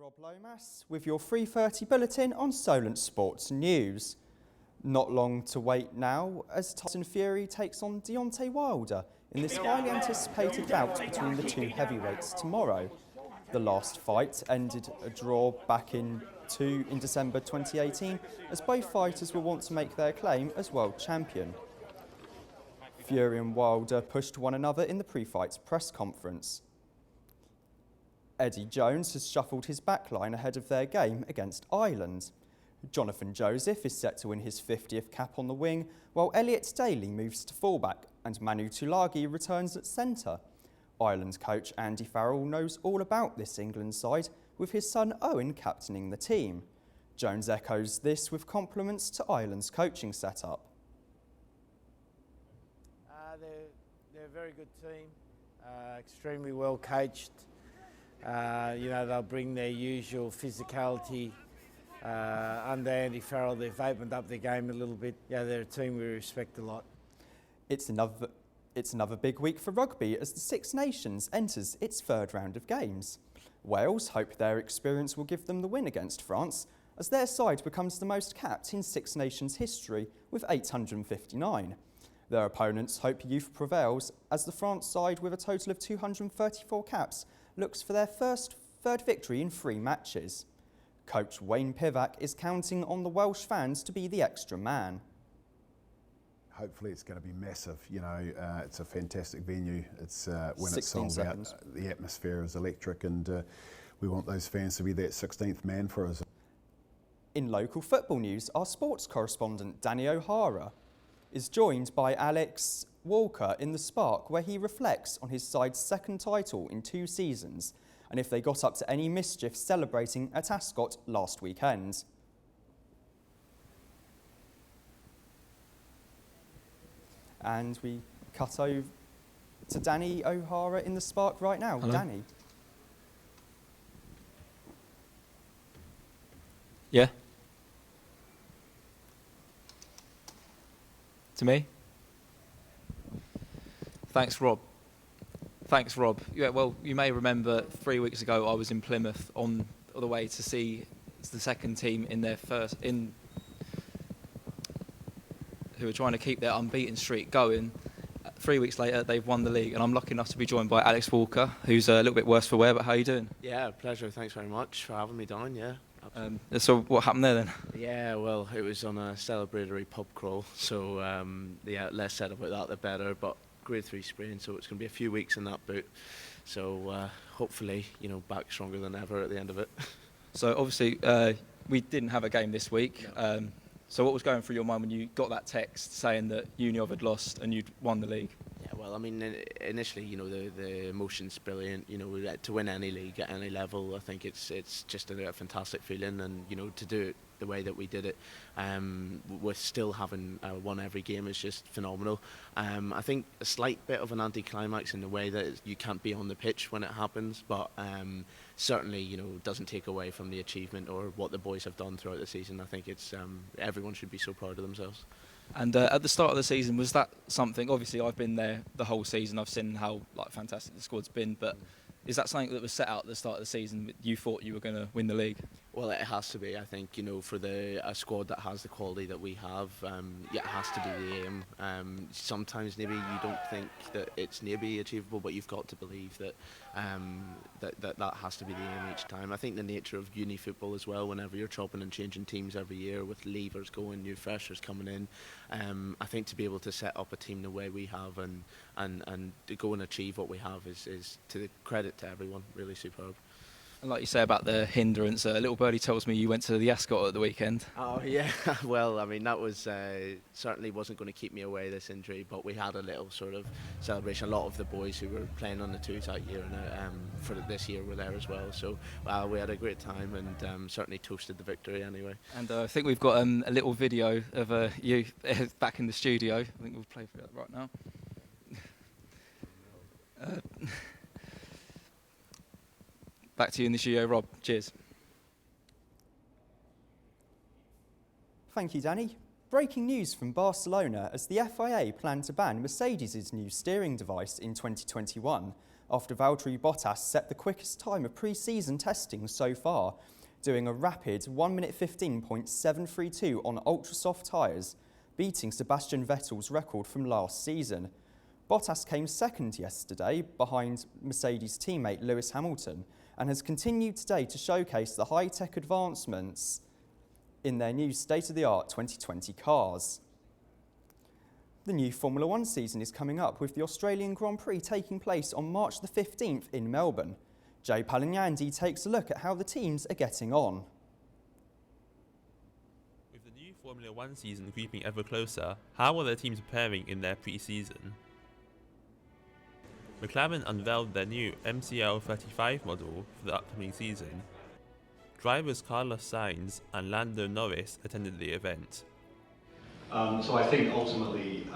Rob Lomas with your 3:30 bulletin on Solent Sports News. Not long to wait now as Tyson Fury takes on Deontay Wilder in this highly anticipated bout between the two heavyweights tomorrow. The last fight ended a draw back in December 2018 as both fighters will want to make their claim as world champion. Fury and Wilder pushed one another in the pre-fight press conference. Eddie Jones has shuffled his backline ahead of their game against Ireland. Jonathan Joseph is set to win his 50th cap on the wing, while Elliot Daly moves to fullback and Manu Tulagi returns at centre. Ireland coach Andy Farrell knows all about this England side, with his son Owen captaining the team. Jones echoes this with compliments to Ireland's coaching setup. They're a very good team, extremely well coached. They'll bring their usual physicality. Under Andy Farrell, they've opened up their game a little bit. Yeah, they're a team we respect a lot. It's another big week for rugby as the Six Nations enters its third round of games. Wales hope their experience will give them the win against France, as their side becomes the most capped in Six Nations history with 859. Their opponents hope youth prevails as the France side, with a total of 234 caps, looks for their third victory in 3 matches. Coach Wayne Pivac is counting on the Welsh fans to be the extra man. Hopefully it's going to be massive. It's a fantastic venue. It's when it's 16 sold seconds. out, the atmosphere is electric, and we want those fans to be that 16th man for us. In local football news, our sports correspondent Danny O'Hara is joined by Alex Walker in the Spark, where he reflects on his side's second title in 2 seasons and if they got up to any mischief celebrating at Ascot last weekend. And we cut over to Danny O'Hara in the Spark right now. Hello. Danny. Yeah? To me? Thanks, Rob. Yeah, well, you may remember 3 weeks ago I was in Plymouth on the way to see the second team who are trying to keep their unbeaten streak going. 3 weeks later, they've won the league, and I'm lucky enough to be joined by Alex Walker, who's a little bit worse for wear, but how are you doing? Yeah, pleasure. Thanks very much for having me down, yeah. So what happened there then? Yeah, well, it was on a celebratory pub crawl, so less said about that the better, but grade 3 sprain, so it's going to be a few weeks in that boot. So hopefully, back stronger than ever at the end of it. So obviously, we didn't have a game this week. No. So what was going through your mind when you got that text saying that Uniov had lost and you'd won the league? Yeah, well, I mean, initially, the emotion's brilliant. To win any league at any level, I think it's just a fantastic feeling, and to do it the way that we did it, with still having won every game, is just phenomenal. I think a slight bit of an anticlimax in the way that you can't be on the pitch when it happens, but certainly, doesn't take away from the achievement or what the boys have done throughout the season. I think it's everyone should be so proud of themselves. And at the start of the season, was that something? Obviously, I've been there the whole season. I've seen how fantastic the squad's been. But is that something that was set out at the start of the season? You thought you were going to win the league? Well, it has to be. I think for a squad that has the quality that we have, it has to be the aim. Sometimes maybe you don't think that it's maybe achievable, but you've got to believe that that has to be the aim each time. I think the nature of uni football as well, whenever you're chopping and changing teams every year with leavers going, new freshers coming in, I think to be able to set up a team the way we have and to go and achieve what we have is to the credit to everyone, really superb. And like you say about the hindrance, little birdie tells me you went to the Ascot at the weekend. Oh yeah, well, I mean that was certainly wasn't going to keep me away, this injury, but we had a little sort of celebration. A lot of the boys who were playing on the twos that year and for this year were there as well. So we had a great time and certainly toasted the victory anyway. And I think we've got a little video of you back in the studio. I think we'll play for that right now. Back to you in the studio, Rob. Cheers. Thank you, Danny. Breaking news from Barcelona as the FIA plan to ban Mercedes' new steering device in 2021. after Valtteri Bottas set the quickest time of pre-season testing so far, doing a rapid 1 minute 15.732 on ultra-soft tyres, beating Sebastian Vettel's record from last season. Bottas came second yesterday behind Mercedes teammate Lewis Hamilton and has continued today to showcase the high-tech advancements in their new state-of-the-art 2020 cars. The new Formula One season is coming up, with the Australian Grand Prix taking place on March the 15th in Melbourne. Joe Palignandi takes a look at how the teams are getting on. With the new Formula One season creeping ever closer, how are the teams preparing in their pre-season? McLaren unveiled their new MCL 35 model for the upcoming season. Drivers Carlos Sainz and Lando Norris attended the event. So I think ultimately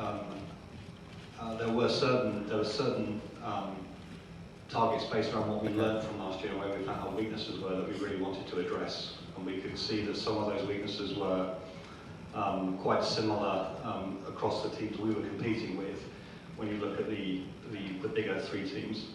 there were certain targets based around what we learned from last year and where we found our weaknesses were that we really wanted to address, and we could see that some of those weaknesses were quite similar across the teams we were competing with when you look at the bigger three teams.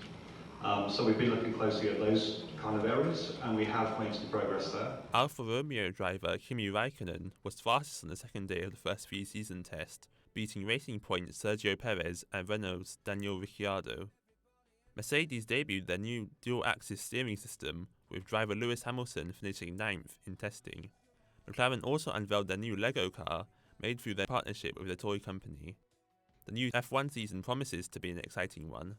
So we've been looking closely at those kind of areas, and we have made some progress there. Alfa Romeo driver Kimi Raikkonen was fastest on the second day of the first pre-season test, beating Racing Point's Sergio Perez and Renault's Daniel Ricciardo. Mercedes debuted their new dual-axis steering system, with driver Lewis Hamilton finishing 9th in testing. McLaren also unveiled their new Lego car, made through their partnership with the toy company. The new F1 season promises to be an exciting one.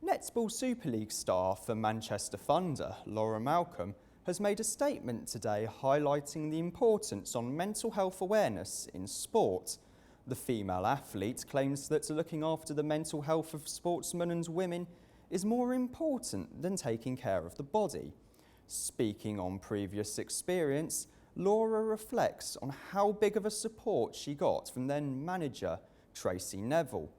Netball Super League star for Manchester Thunder, Laura Malcolm, has made a statement today highlighting the importance on mental health awareness in sport. The female athlete claims that looking after the mental health of sportsmen and women is more important than taking care of the body. Speaking on previous experience, Laura reflects on how big of a support she got from then manager Tracy Neville,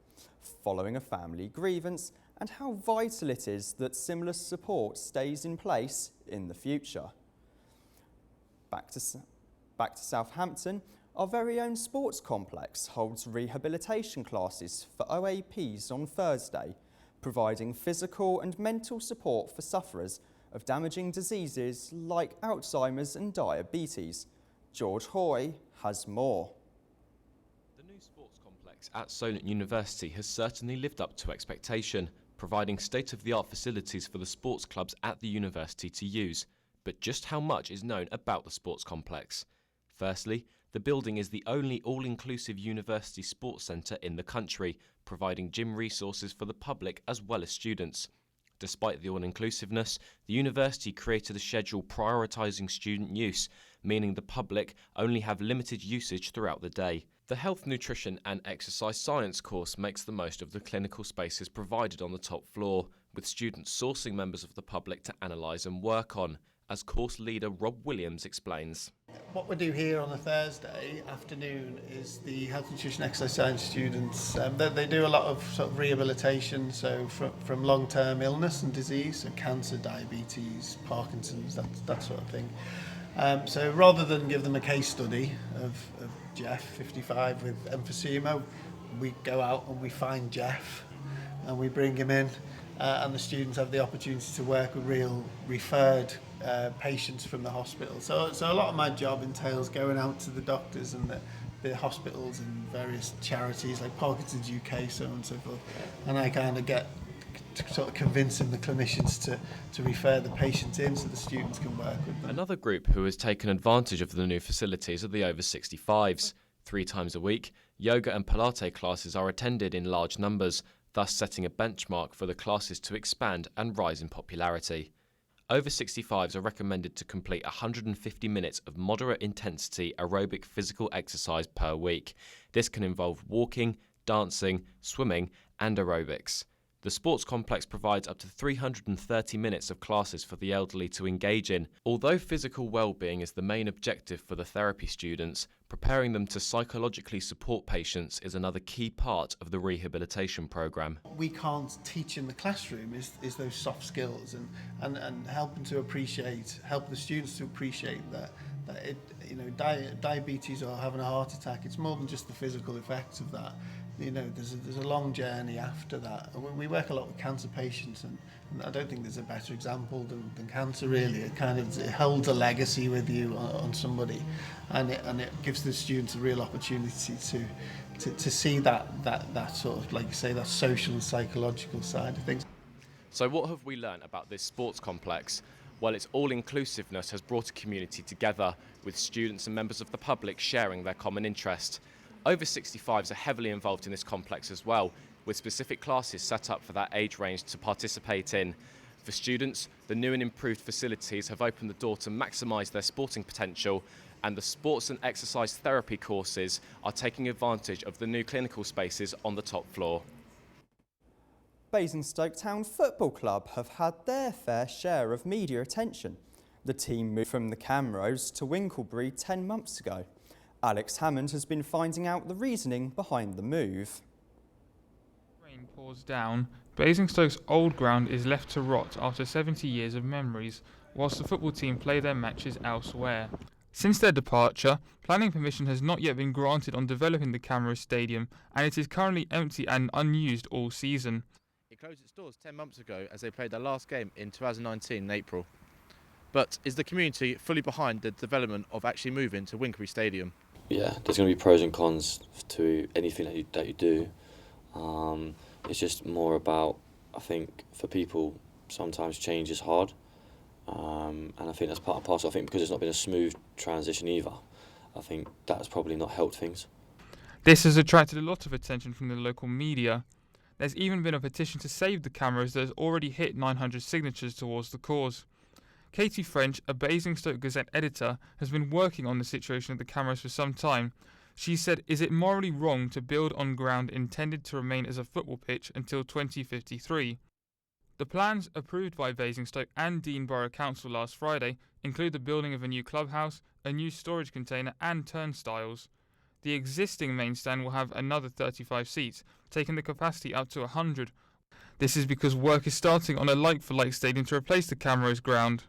following a family grievance, and how vital it is that similar support stays in place in the future. Back to Southampton, our very own sports complex holds rehabilitation classes for OAPs on Thursday, providing physical and mental support for sufferers of damaging diseases like Alzheimer's and diabetes. George Hoy has more. The new sports complex at Solent University has certainly lived up to expectation, providing state-of-the-art facilities for the sports clubs at the university to use. But just how much is known about the sports complex? Firstly, the building is the only all-inclusive university sports centre in the country, providing gym resources for the public as well as students. Despite the all-inclusiveness, the university created a schedule prioritising student use, meaning the public only have limited usage throughout the day. The Health, Nutrition and Exercise Science course makes the most of the clinical spaces provided on the top floor, with students sourcing members of the public to analyse and work on, as course leader Rob Williams explains. What we do here on a Thursday afternoon is the Health, Nutrition, Exercise Science students, they do a lot of sort of rehabilitation, so from long-term illness and disease, so cancer, diabetes, Parkinson's, that sort of thing. So rather than give them a case study of Jeff, 55, with emphysema, we go out and we find Jeff and we bring him in, and the students have the opportunity to work with real referred patients from the hospital. So a lot of my job entails going out to the doctors and the hospitals and various charities like Parkinson's UK, so on and so forth, and I kind of get to sort of convincing the clinicians to refer the patients in so the students can work with them. Another group who has taken advantage of the new facilities are the over 65s. 3 times a week, yoga and Pilates classes are attended in large numbers, thus setting a benchmark for the classes to expand and rise in popularity. Over 65s are recommended to complete 150 minutes of moderate intensity aerobic physical exercise per week. This can involve walking, dancing, swimming and aerobics. The sports complex provides up to 330 minutes of classes for the elderly to engage in. Although physical well-being is the main objective for the therapy students, preparing them to psychologically support patients is another key part of the rehabilitation programme. What we can't teach in the classroom is those soft skills and helping the students to appreciate that diabetes or having a heart attack, it's more than just the physical effects of that. There's a long journey after that. We work a lot with cancer patients, and I don't think there's a better example than cancer, really. It holds a legacy with you on somebody, and it gives the students a real opportunity to see that sort of, like you say, that social and psychological side of things. So what have we learnt about this sports complex? Well, its all-inclusiveness has brought a community together, with students and members of the public sharing their common interest. Over 65s are heavily involved in this complex as well, with specific classes set up for that age range to participate in. For students, the new and improved facilities have opened the door to maximise their sporting potential, and the sports and exercise therapy courses are taking advantage of the new clinical spaces on the top floor. Basingstoke Town Football Club have had their fair share of media attention. The team moved from the Camrose to Winklebury 10 months ago. Alex Hammond has been finding out the reasoning behind the move. Rain pours down. Basingstoke's old ground is left to rot after 70 years of memories, whilst the football team play their matches elsewhere. Since their departure, planning permission has not yet been granted on developing the Camrose Stadium, and it is currently empty and unused all season. It closed its doors 10 months ago as they played their last game in 2019 in April. But is the community fully behind the development of actually moving to Winklebury Stadium? Yeah, there's going to be pros and cons to anything that you do. It's just more about, I think, for people, sometimes change is hard. And I think that's part and parcel. I think because it's not been a smooth transition either, I think that's probably not helped things. This has attracted a lot of attention from the local media. There's even been a petition to save the Camrose that has already hit 900 signatures towards the cause. Katie French, a Basingstoke Gazette editor, has been working on the situation of the Camrose for some time. She said, "Is it morally wrong to build on ground intended to remain as a football pitch until 2053? The plans approved by Basingstoke and Dean Borough Council last Friday include the building of a new clubhouse, a new storage container and turnstiles. The existing main stand will have another 35 seats, taking the capacity up to 100. This is because work is starting on a like-for-like stadium to replace the Camrose ground."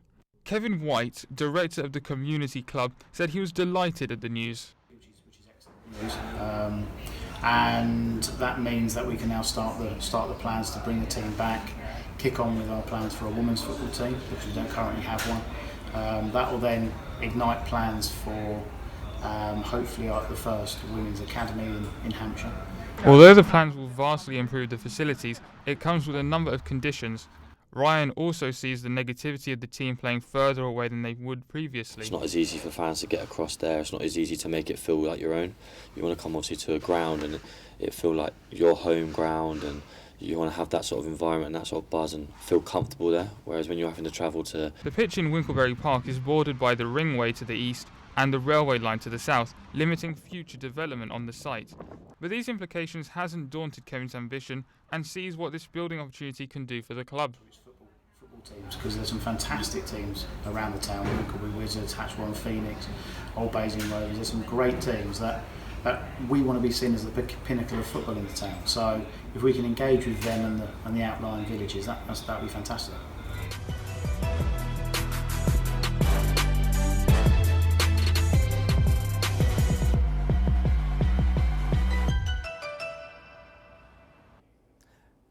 Kevin White, director of the community club, said he was delighted at the news. Which is excellent news. And that means that we can now start the plans to bring the team back, kick on with our plans for a women's football team, which we don't currently have one. That will then ignite plans for hopefully the first women's academy in Hampshire. Although the plans will vastly improve the facilities, it comes with a number of conditions. Ryan also sees the negativity of the team playing further away than they would previously. It's not as easy for fans to get across there. It's not as easy to make it feel like your own. You want to come obviously to a ground and it feel like your home ground, and you want to have that sort of environment and that sort of buzz and feel comfortable there. Whereas when you're having to travel to... The pitch in Winklebury Park is bordered by the Ringway to the east and the railway line to the south, limiting future development on the site. But these implications hasn't daunted Kevin's ambition and sees what this building opportunity can do for the club. Teams, because there's some fantastic teams around the town. Winklebury Wizards, Hatchwell Phoenix, Old Basing Rovers. There's some great teams that we want to be seen as the pinnacle of football in the town. So if we can engage with them and the outlying villages, that would be fantastic.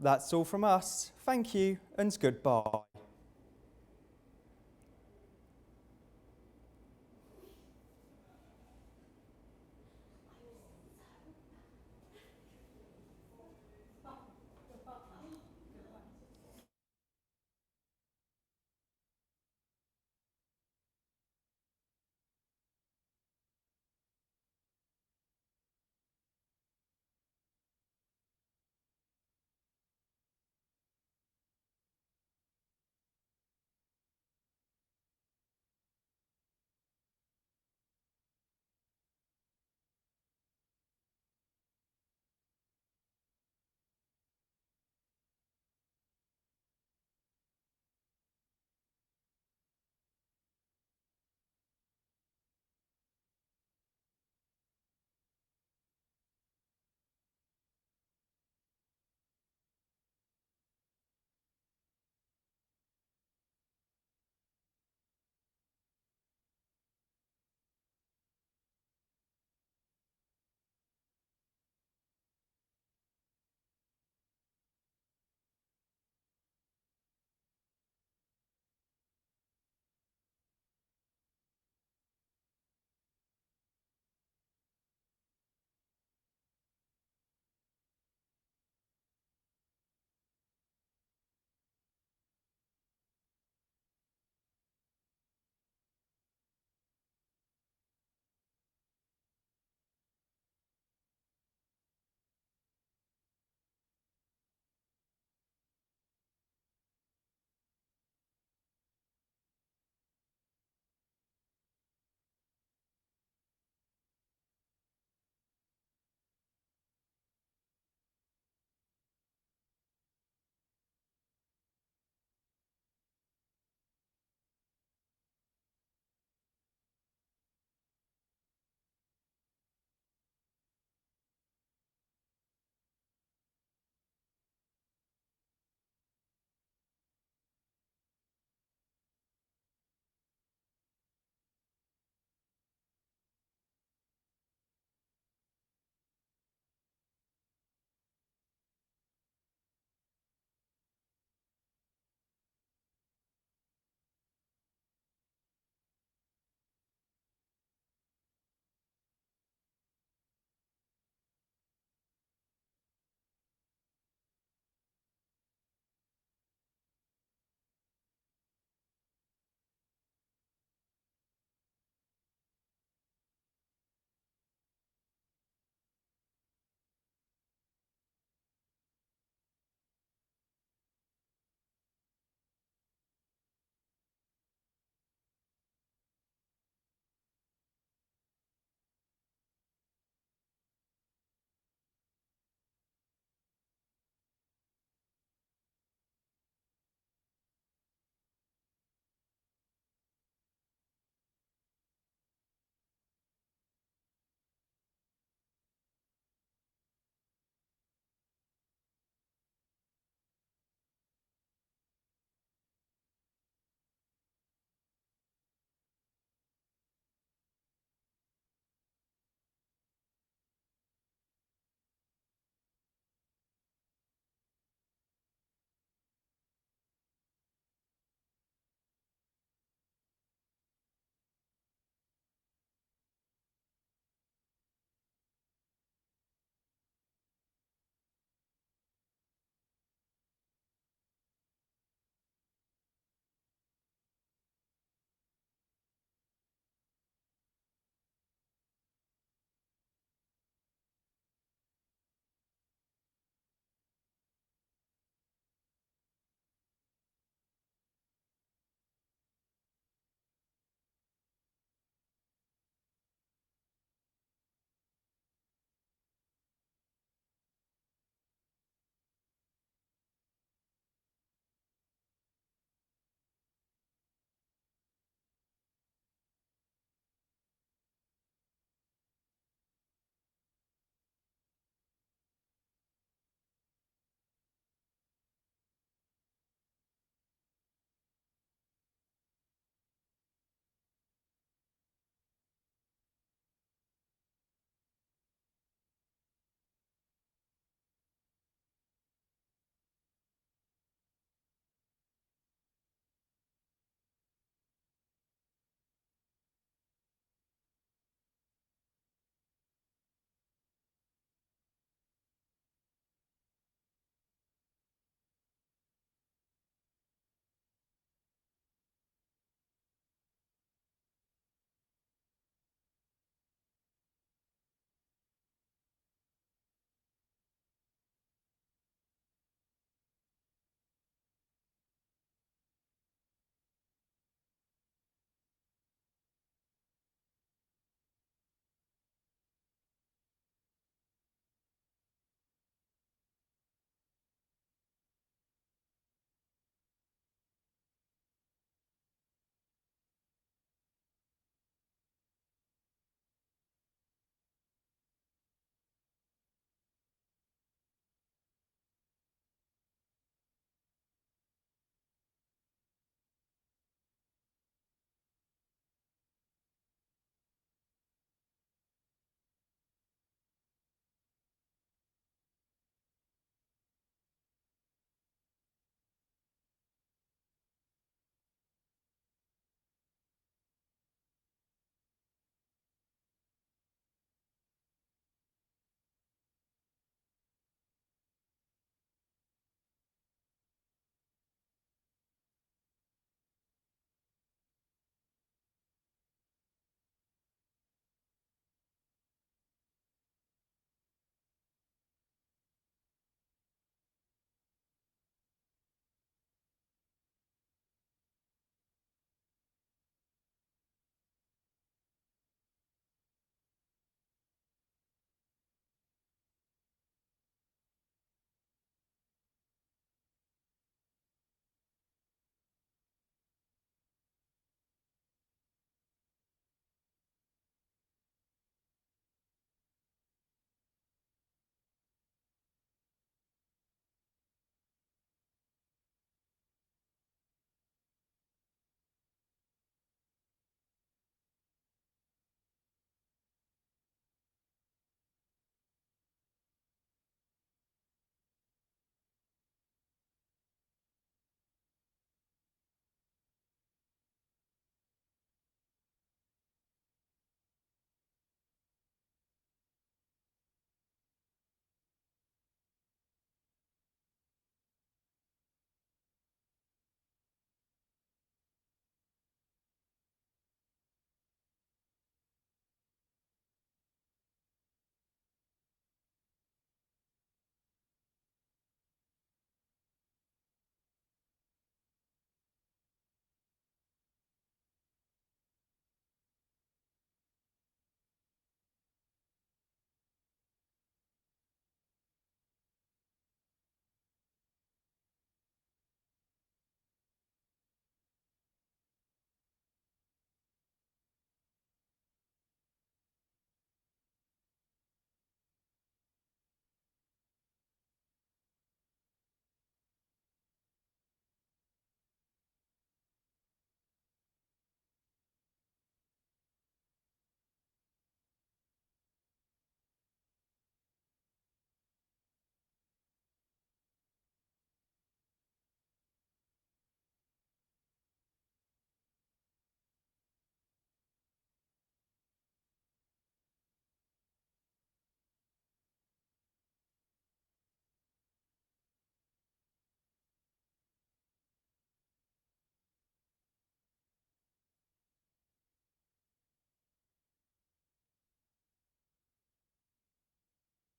That's all from us. Thank you and goodbye.